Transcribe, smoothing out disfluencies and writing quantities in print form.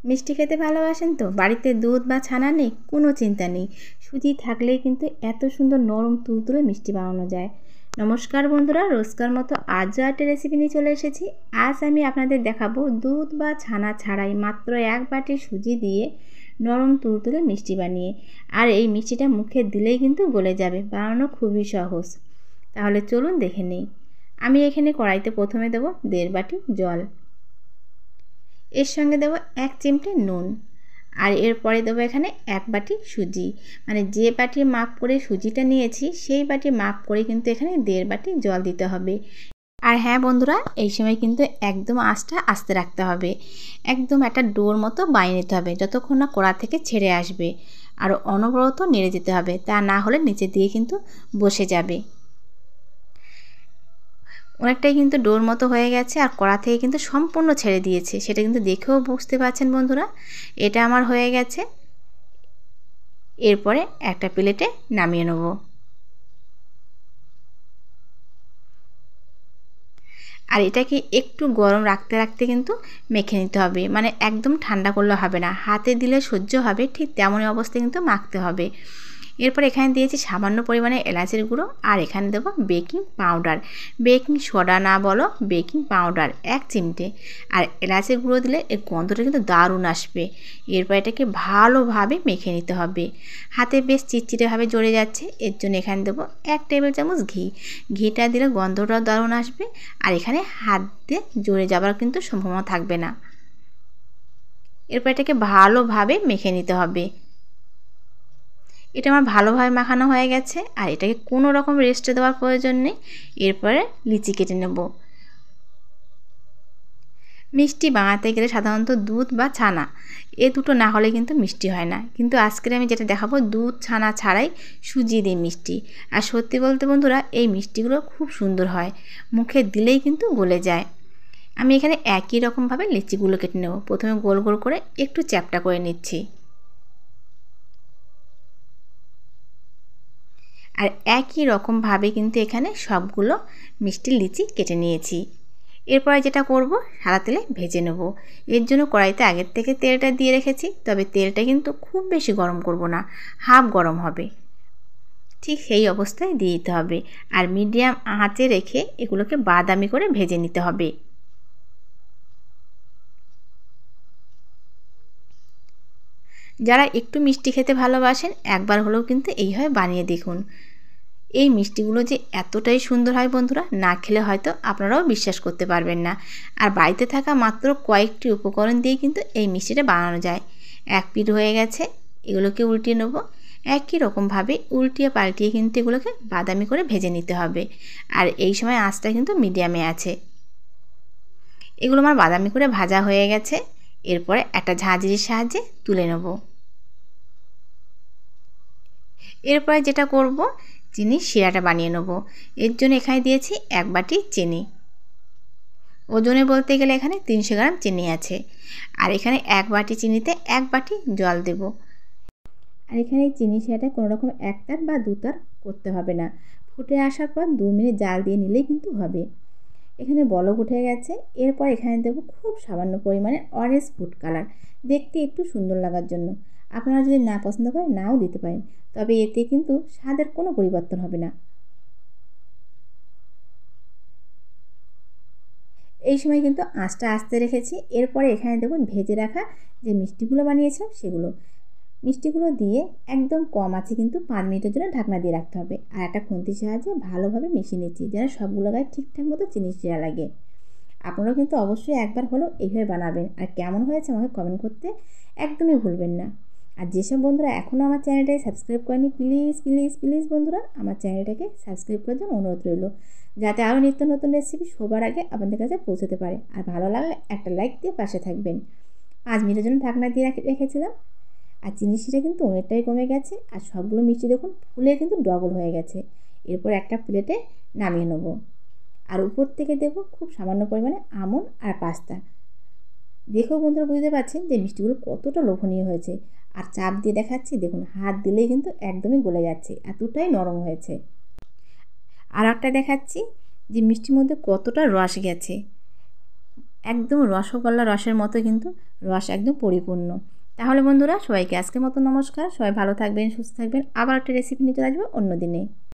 মিষ্টি খেতে ভালোবাসেন তো? বাড়িতে দুধ বা ছানা নেই? কোনো চিন্তা নেই, সুজি থাকলেই কিন্তু এত সুন্দর নরম তুলতুলে মিষ্টি বানানো যায়। নমস্কার বন্ধুরা, রোজকার মতো আজও একটা রেসিপি নিয়ে চলে এসেছি। আজ আমি আপনাদের দেখাবো দুধ বা ছানা ছাড়াই মাত্র 1 বাটি সুজি দিয়ে নরম তুলতুলে মিষ্টি বানিয়ে। আর এই মিষ্টিটা মুখে দিলেই কিন্তু গলে যাবে, বানানো খুবই সহজ। তাহলে চলুন দেখে নেই। আমি এখানে কড়াইতে প্রথমে দেবো 1.5 বাটি জল, এর সঙ্গে দেবো 1 চিমটে নুন, আর এরপরে দেবো এখানে 1 বাটি সুজি। মানে যে বাটির মাপ করে সুজিটা নিয়েছি সেই বাটির মাপ করে কিন্তু এখানে 1.5 বাটি জল দিতে হবে। আর হ্যাঁ বন্ধুরা, এই সময় কিন্তু একদম আঁচটা আস্তে রাখতে হবে, একদম একটা ডোর মতো বানিয়ে নিতে হবে যতক্ষণ না কড়া থেকে ছেড়ে আসবে। আর অনবরত নেড়ে যেতে হবে, তা না হলে নিচে দিয়ে কিন্তু বসে যাবে। অনেকটাই কিন্তু ডোর মতো হয়ে গেছে আর কড়া থেকে কিন্তু সম্পূর্ণ ছেড়ে দিয়েছে, সেটা কিন্তু দেখেও বুঝতে পারছেন বন্ধুরা। এটা আমার হয়ে গেছে। এরপরে একটা প্লেটে নামিয়ে নেব। আর এটাকে একটু গরম রাখতে রাখতে কিন্তু মেখে নিতে হবে, মানে একদম ঠান্ডা করলে হবে না, হাতে দিলে সহ্য হবে ঠিক তেমনই অবস্থায় কিন্তু মাখতে হবে। এরপর এখানে দিয়েছি সামান্য পরিমাণে এলাচের গুঁড়ো, আর এখানে দেবো বেকিং পাউডার, বেকিং সোডা না বলো, বেকিং পাউডার 1 চিমটে। আর এলাচের গুঁড়ো দিলে এর গন্ধটা কিন্তু দারুণ আসবে। এরপর এটাকে ভালোভাবে মেখে নিতে হবে। হাতে বেশ চিটচিটেভাবে জড়ে যাচ্ছে, এর জন্য এখানে দেবো 1 টেবিল চামচ ঘি। ঘিটা দিলে গন্ধটাও দারুণ আসবে, আর এখানে হাত দিয়ে জড়ে যাবার কিন্তু সম্ভাবনা থাকবে না। এরপর এটাকে ভালোভাবে মেখে নিতে হবে। এটা আমার ভালোভাবে মাখানো হয়ে গেছে, আর এটাকে কোনো রকম রেস্টে দেওয়ার প্রয়োজন নেই। এরপরে লিচি কেটে নেব। মিষ্টি বানাতে গেলে সাধারণত দুধ বা ছানা, এ দুটো না হলে কিন্তু মিষ্টি হয় না, কিন্তু আজকে আমি যেটা দেখাবো দুধ ছানা ছাড়াই সুজি দিয়ে মিষ্টি। আর সত্যি বলতে বন্ধুরা, এই মিষ্টিগুলো খুব সুন্দর হয়, মুখে দিলেই কিন্তু গলে যায়। আমি এখানে একই রকমভাবে লিচিগুলো কেটে নেব। প্রথমে গোল গোল করে একটু চ্যাপ্টা করে নিচ্ছি, আর একই রকমভাবে কিন্তু এখানে সবগুলো মিষ্টি লিচি কেটে নিয়েছি। এরপরে যেটা করব, সাদা তেলে ভেজে নেব। এর জন্য কড়াইতে আগের থেকে তেলটা দিয়ে রেখেছি, তবে তেলটা কিন্তু খুব বেশি গরম করব না, হাফ গরম হবে, ঠিক সেই অবস্থায় দিয়ে দিতে হবে। আর মিডিয়াম আঁচে রেখে এগুলোকে বাদামি করে ভেজে নিতে হবে। যারা একটু মিষ্টি খেতে ভালোবাসেন একবার হলেও কিন্তু এইভাবে বানিয়ে দেখুন। এই মিষ্টিগুলো যে এতটাই সুন্দর হয় বন্ধুরা, না খেলে হয়তো আপনারাও বিশ্বাস করতে পারবেন না। আর বাড়িতে থাকা মাত্র কয়েকটি উপকরণ দিয়ে কিন্তু এই মিষ্টিটা বানানো যায়। এক পিঠ হয়ে গেছে, এগুলোকে উল্টিয়ে নেব। একই রকমভাবে উল্টিয়ে পাল্টিয়ে কিন্তু এগুলোকে বাদামি করে ভেজে নিতে হবে। আর এই সময় আঁচটা কিন্তু মিডিয়ামে আছে। এগুলো আমার বাদামি করে ভাজা হয়ে গেছে। এরপরে একটা ঝাঁঝরির সাহায্যে তুলে নেব। এরপরে যেটা করব, চিনির শিরাটা বানিয়ে নেব। এর জন্য এখানে দিয়েছি 1 বাটি চিনি। ওজনে বলতে গেলে এখানে 300 গ্রাম চিনি আছে। আর এখানে 1 বাটি চিনিতে 1 বাটি জল দেব। আর এখানে এই চিনি শিরাটা কোনো রকম 1 তার বা 2 তার করতে হবে না। ফুটে আসার পর 2 মিনিট জাল দিয়ে নিলেই কিন্তু হবে। এখানে বলক উঠে গেছে। এরপর এখানে দেব খুব সামান্য পরিমাণে অরেঞ্জ ফুড কালার, দেখতে একটু সুন্দর লাগার জন্য। আপনারা যদি না পছন্দ করেন নাও দিতে পারেন, তবে এতে কিন্তু স্বাদের কোনো পরিবর্তন হবে না। এই সময় কিন্তু আঁচটা আস্তে রেখেছি। এরপরে এখানে দেখুন ভেজে রাখা যে মিষ্টিগুলো বানিয়েছিলাম সেগুলো, মিষ্টিগুলো দিয়ে একদম কম আছে কিন্তু 5 মিনিটের জন্য ঢাকনা দিয়ে রাখতে হবে। আর একটা খুন্তির সাহায্যে ভালোভাবে মিশিয়ে নিচ্ছি যেন সবগুলো গায়ে ঠিকঠাক মতো চিনি শিরা লাগে। আপনারাও কিন্তু অবশ্যই একবার হলেও এইভাবে বানাবেন, আর কেমন হয়েছে আমাকে কমেন্ট করতে একদমই ভুলবেন না। আর যেসব বন্ধুরা এখনও আমার চ্যানেলটাকে সাবস্ক্রাইব করেনি, প্লিজ প্লিজ প্লিজ বন্ধুরা আমার চ্যানেলটাকে সাবস্ক্রাইব করে দেন, অনুরোধ রইল, যাতে আরও নিত্য নতুন রেসিপি সবার আগে আপনাদের কাছে পৌঁছতে পারে। আর ভালো লাগলে একটা লাইক দিয়ে পাশে থাকবেন। 5 মিনিটের জন্য ঢাকনা দিয়ে রেখেছিলাম। আর চিনি শিরা কিন্তু অনেকটাই কমে গেছে, আর সবগুলো মিষ্টি দেখুন ফুলে কিন্তু ডবল হয়ে গেছে। এরপর একটা প্লেটে নামিয়ে নেব। আর উপর থেকে দেবো খুব সামান্য পরিমাণে আমন্ড আর পাস্তা। দেখেও বন্ধুরা বুঝতে পারছেন যে মিষ্টিগুলো কতটা লোভনীয় হয়েছে। আর চাপ দিয়ে দেখাচ্ছি, দেখুন হাত দিলেই কিন্তু একদমই গলে যাচ্ছে, এতটাই নরম হয়েছে। আর একটা দেখাচ্ছি যে মিষ্টির মধ্যে কতটা রস গেছে। একদম রসগোল্লা রসের মতো কিন্তু রস একদম পরিপূর্ণ। তাহলে বন্ধুরা, সবাইকে আজকের মতো নমস্কার। সবাই ভালো থাকবেন, সুস্থ থাকবেন। আবার একটা রেসিপি নিয়ে চলে আসবো অন্য দিনে।